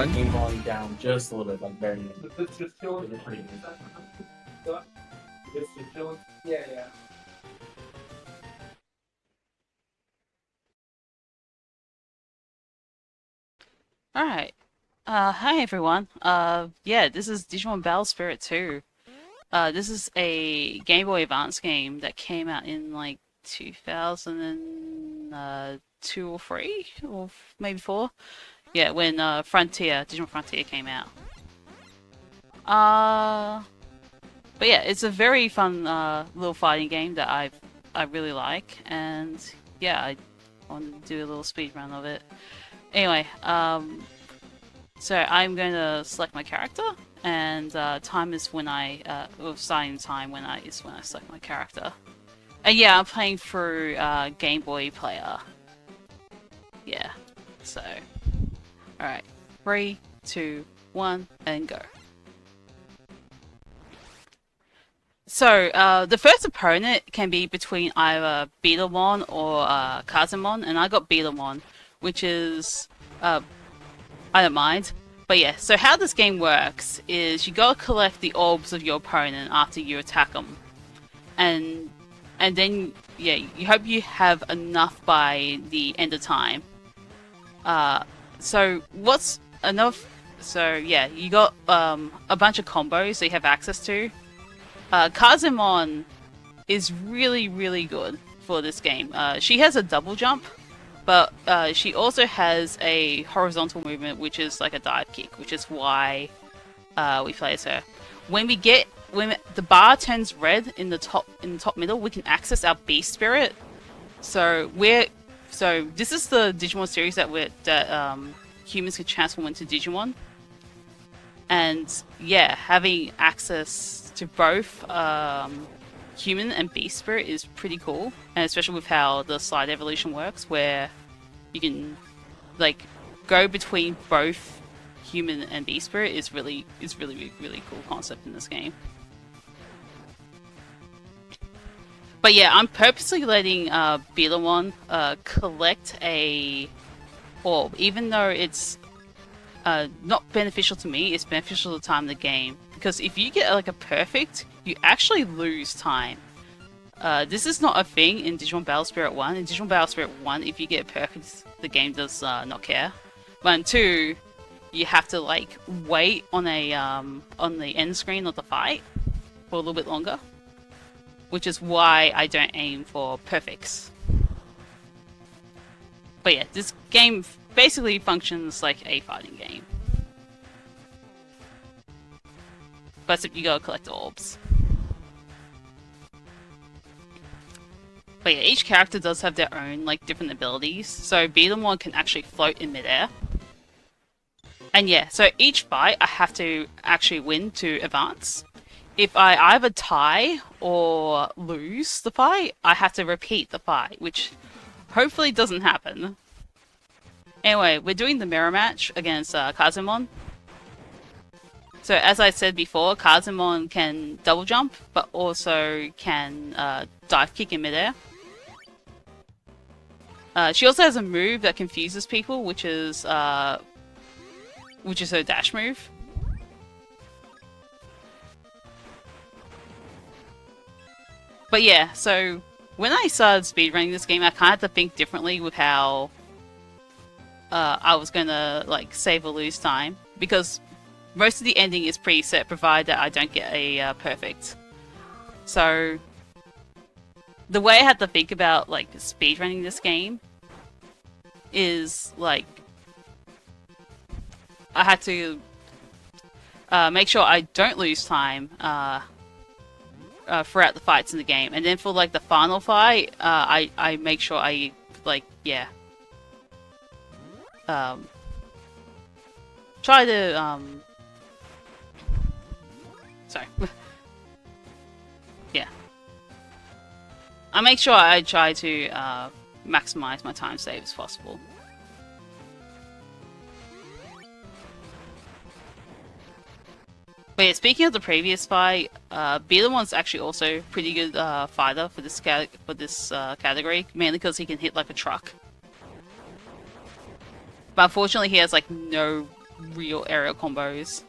one. Game volume down just a little bit, like very. It's just chilling. It's just chilling. Yeah, yeah. Alright. Hi everyone. Yeah, this is Digimon Battle Spirit 2. This is a Game Boy Advance game that came out in like 2002 or 3 or maybe 4. Yeah, when Digimon Frontier came out. But yeah, it's a very fun little fighting game that I really like, and yeah, I wanted to do a little speed run of it. Anyway, so I'm going to select my character, and time is when starting time is when I select my character. And yeah, I'm playing through Game Boy Player. Yeah, so alright, 3, 2, 1, and go. So, the first opponent can be between either Betamon or Kazemon, and I got Betamon, which is, I don't mind. But yeah, so how this game works is you gotta collect the orbs of your opponent after you attack them. And then, yeah, you hope you have enough by the end of time. So what's enough? So yeah, you got a bunch of combos that you have access to. Kazemon is really, really good for this game. She has a double jump, but she also has a horizontal movement, which is like a dive kick, which is why we play as her. When the bar turns red in the top middle, we can access our Beast Spirit. So this is the Digimon series that humans can transform into Digimon. And yeah, having access to both human and beast spirit is pretty cool, and especially with how the slide evolution works, where you can like go between both human and beast spirit is really cool concept in this game. But yeah, I'm purposely letting Betamon collect a orb, even though it's not beneficial to me. It's beneficial to the time of the game, because if you get like a perfect, you actually lose time. This is not a thing in Digimon Battle Spirit 1. In Digimon Battle Spirit 1, if you get perfect, the game does not care. But in 2, you have to like wait on the end screen of the fight for a little bit longer, which is why I don't aim for perfects. But yeah, this game basically functions like a fighting game. But you gotta collect orbs. But yeah, each character does have their own like different abilities. So Betamon can actually float in midair. And yeah, so each fight I have to actually win to advance. If I either tie or lose the fight, I have to repeat the fight, which hopefully doesn't happen. Anyway, we're doing the mirror match against Kazemon. So as I said before, Kazemon can double jump, but also can dive kick in midair. She also has a move that confuses people, which is her dash move. But yeah, so when I started speedrunning this game, I kind of had to think differently with how I was gonna like save or lose time, because most of the ending is preset, provided that I don't get a perfect. So the way I had to think about like speedrunning this game is like I had to make sure I don't lose time throughout the fights in the game, and then for like the final fight, I make sure I like try to sorry. Yeah. I make sure I try to maximize my time save as possible. But yeah, speaking of the previous fight, Betamon's actually also a pretty good fighter for this category, mainly because he can hit like a truck. But unfortunately, he has like no real aerial combos.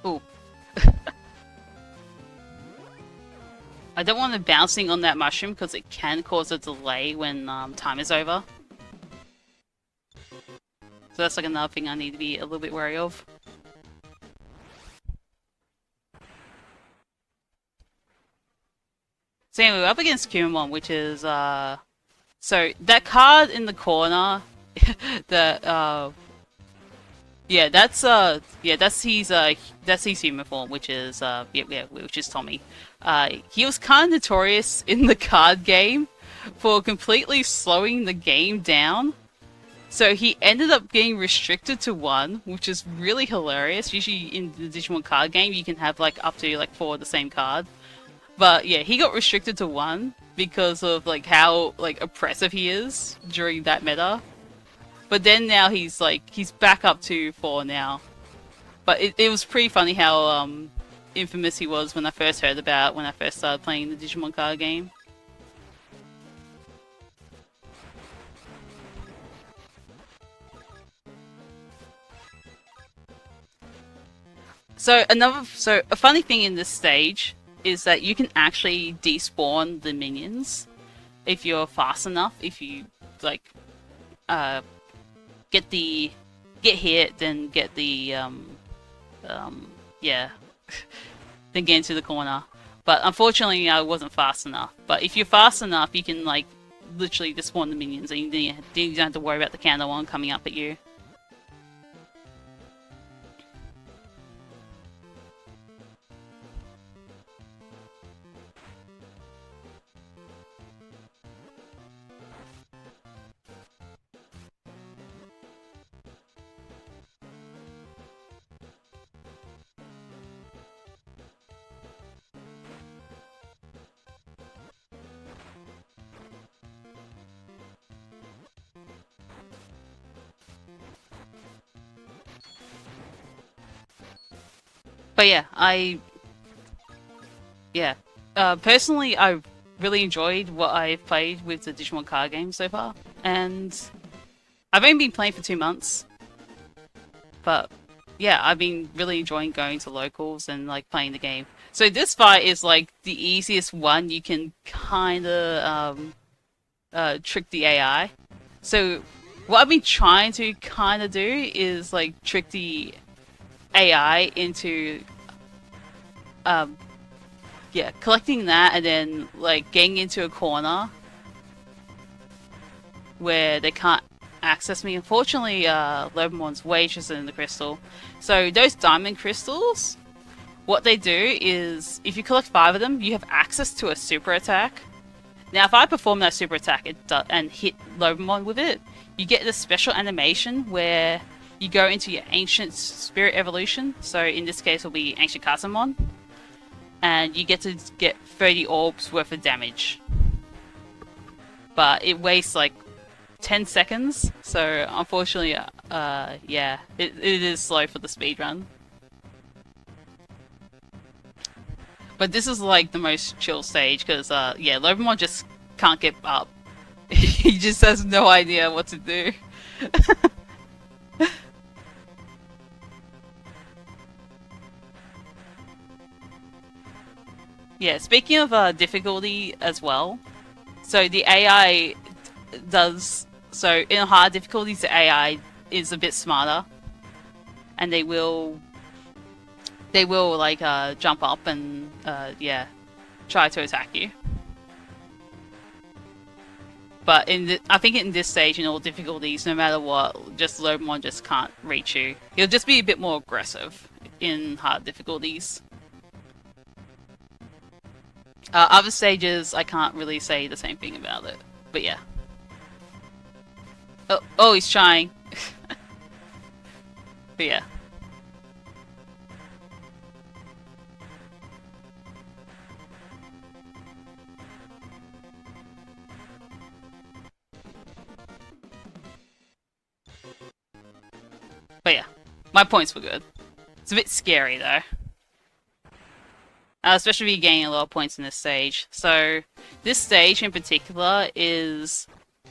Ooh. I don't want to bouncing on that mushroom because it can cause a delay when time is over. So that's like another thing I need to be a little bit wary of. So anyway, we're up against Kumon, which is so that card in the corner, the that's his human form, which is which is Tommy. He was kind of notorious in the card game for completely slowing the game down. So he ended up getting restricted to 1, which is really hilarious. Usually in the Digimon card game, you can have like up to like 4 of the same card. But yeah, he got restricted to 1 because of like how like oppressive he is during that meta. But then now he's back up to 4 now. But it was pretty funny how infamous he was when I first heard about it, when I first started playing the Digimon card game. So a funny thing in this stage is that you can actually despawn the minions if you're fast enough. If you like get hit, then get the yeah, then get into the corner. But unfortunately, I wasn't fast enough. But if you're fast enough, you can like literally despawn the minions, and you don't have to worry about the counter one coming up at you. But personally, I really enjoyed what I've played with the Digimon card game so far, and I've only been playing for 2 months, but yeah, I've been really enjoying going to locals and like playing the game. So this fight is like the easiest one. You can kind of trick the AI. So what I've been trying to kind of do is like trick the AI into collecting that and then like getting into a corner where they can't access me. Unfortunately, Lobamon's way interested in the crystal. So those diamond crystals, what they do is if you collect 5 of them, you have access to a super attack. Now, if I perform that super attack and hit Lobamon with it, you get this special animation where you go into your Ancient Spirit Evolution. So in this case, it'll be Ancient Kazamon. And you get to get 30 orbs worth of damage. But it wastes like 10 seconds. So unfortunately, yeah, it is slow for the speedrun. But this is like the most chill stage because, yeah, Lobamon just can't get up. He just has no idea what to do. Yeah, speaking of difficulty as well, so the AI does, so in hard difficulties the AI is a bit smarter, and they will like jump up and yeah, try to attack you. But I think in this stage, in all difficulties, no matter what, just Lobamon just can't reach you. He'll just be a bit more aggressive in hard difficulties. Other stages, I can't really say the same thing about it. But yeah. Oh, he's trying. But yeah. My points were good. It's a bit scary though. Especially if you're gaining a lot of points in this stage. So, this stage in particular is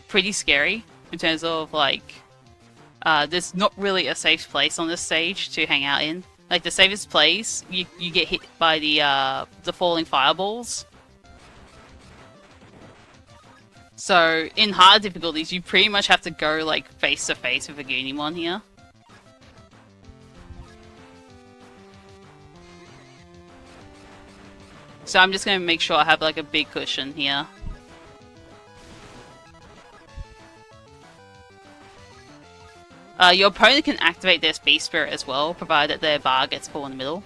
pretty scary in terms of like, there's not really a safe place on this stage to hang out in. Like the safest place, you get hit by the falling fireballs. So in hard difficulties, you pretty much have to go like face to face with a Digimon here. So I'm just going to make sure I have like a big cushion here. Your opponent can activate their Speed Spirit as well, provided their bar gets full in the middle.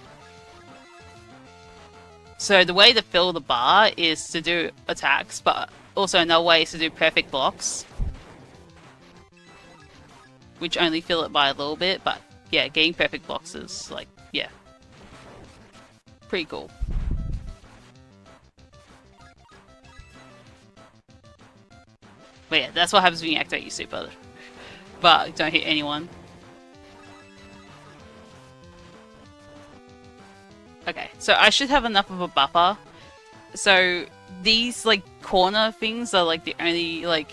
So the way to fill the bar is to do attacks, but also another way is to do perfect blocks. Which only fill it by a little bit, but yeah, getting perfect blocks is like, yeah. Pretty cool. But yeah, that's what happens when you activate your super. But don't hit anyone. Okay, so I should have enough of a buffer. So these like corner things are like the only like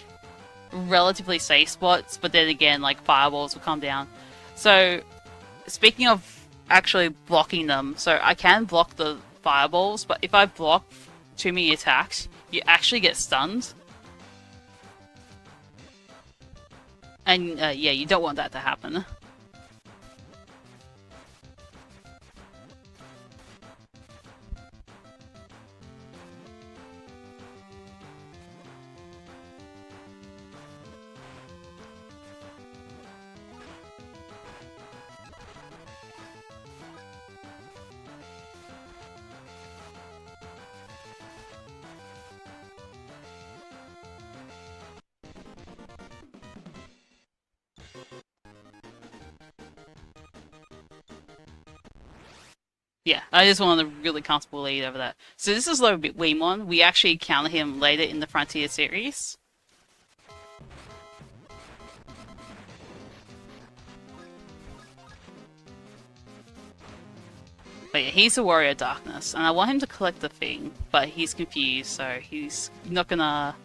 relatively safe spots, but then again like fireballs will come down. So speaking of actually blocking them, so I can block the fireballs, but if I block too many attacks, you actually get stunned. And yeah, you don't want that to happen. Yeah, I just want a really comfortable lead over that. So this is Weemon. We actually encounter him later in the Frontier series. But yeah, he's a Warrior of Darkness, and I want him to collect the thing, but he's confused, so he's not gonna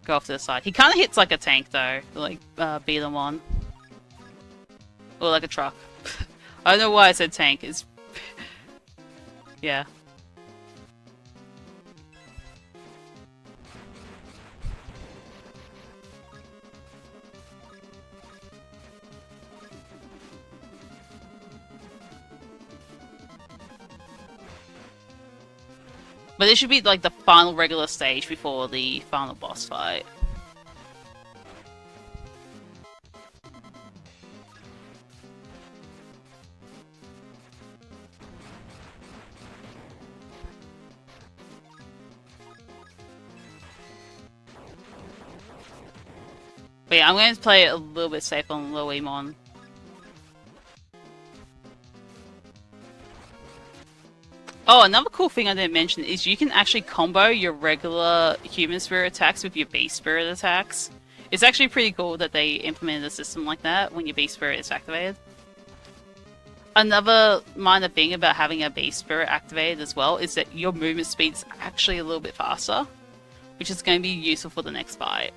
go off to the side. He kind of hits like a tank though, like beat him on. Or like a truck. I don't know why I said tank, it's... yeah. But this should be like the final regular stage before the final boss fight. But yeah, I'm going to play it a little bit safe on Loemon. Oh, another cool thing I didn't mention is you can actually combo your regular human spirit attacks with your beast spirit attacks. It's actually pretty cool that they implemented a system like that when your beast spirit is activated. Another minor thing about having a beast spirit activated as well is that your movement speed is actually a little bit faster, which is going to be useful for the next fight.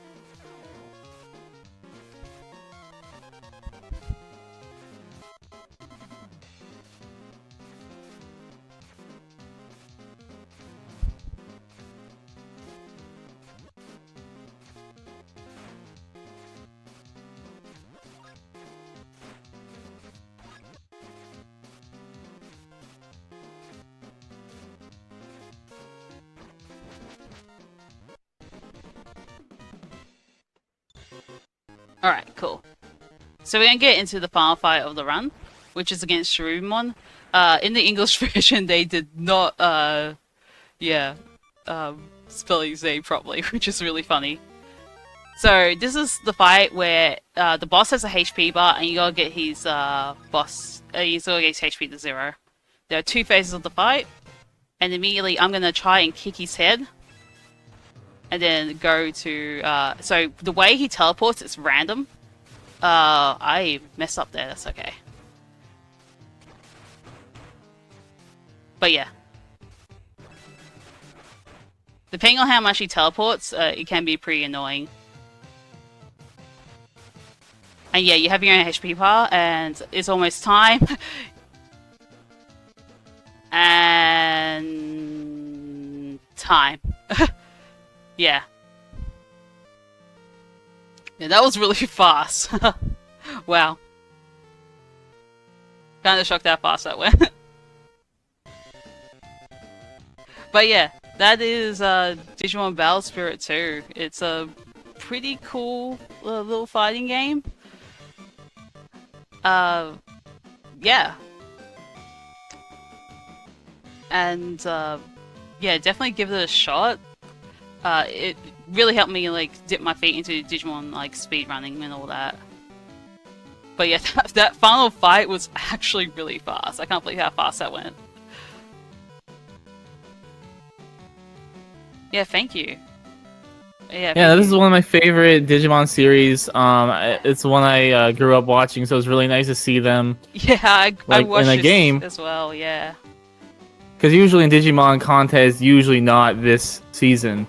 Alright, cool. So we're gonna get into the final fight of the run, which is against Shrewdmon. In the English version, they did not, spell his name properly, which is really funny. So this is the fight where the boss has a HP bar, and you gotta get his you gotta get his HP to 0. There are 2 phases of the fight, and immediately I'm gonna try and kick his head. And then go to, so the way he teleports, it's random. I messed up there. That's okay. But yeah. Depending on how much he teleports, it can be pretty annoying. And yeah, you have your own HP bar, and it's almost time. And... time. Yeah. Yeah, that was really fast. Wow. Kinda shocked how fast that went. But yeah, that is Digimon Battle Spirit 2. It's a pretty cool little fighting game. Yeah. And yeah, definitely give it a shot. It really helped me like dip my feet into Digimon like speedrunning and all that. But yeah, that final fight was actually really fast. I can't believe how fast that went. Yeah, thank you. Yeah, this is one of my favorite Digimon series. It's one I grew up watching, so it's really nice to see them. Yeah, I watched in a this game as well. Yeah. Because usually in Digimon contest, usually not this season.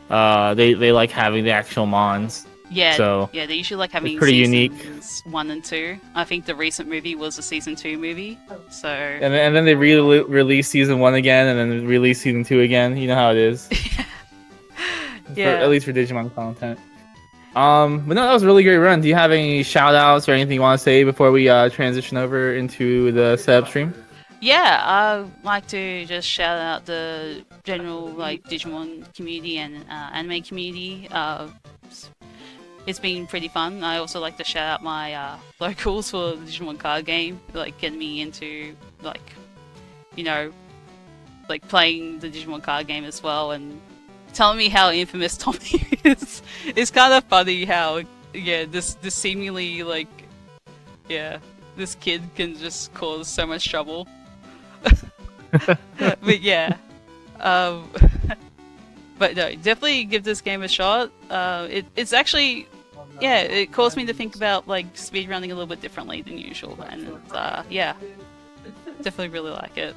They like having the actual mons. Yeah, so yeah, they usually like having pretty unique. 1 and 2. I think the recent movie was a season 2 movie. So And then they release season 1 again, and then release season 2 again. You know how it is. Yeah. At least for Digimon content. But no, that was a really great run. Do you have any shout outs or anything you want to say before we transition over into the setup stream? Yeah, I'd like to just shout out the general like Digimon community and anime community. It's been pretty fun. I also like to shout out my locals for the Digimon card game, like getting me into like, you know, like playing the Digimon card game as well, and telling me how infamous Tommy is. It's kind of funny how this seemingly like this kid can just cause so much trouble. But yeah, but no, definitely give this game a shot. It's actually, it caused me to think about like speedrunning a little bit differently than usual, and yeah, definitely really like it.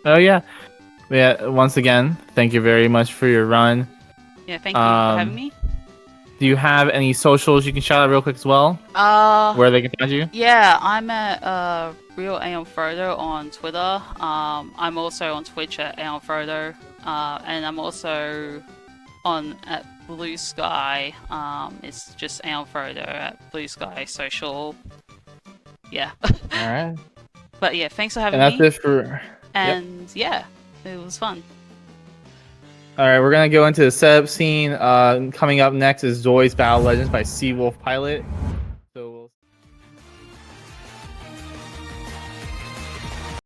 Oh yeah, once again, thank you very much for your run. Yeah, thank you for having me. Do you have any socials you can shout out real quick as well? Where they can find you? Yeah, I'm at Real AeonFrodo on Twitter. I'm also on Twitch at AeonFrodo, and I'm also at Blue Sky. It's just AeonFrodo at Blue Sky Social. Yeah. All right. But yeah, thanks for having me. And that's it for. And yeah, it was fun. All right, we're gonna go into the setup scene. Coming up next is Zoi's Battle Legends by Seawolf Pilot.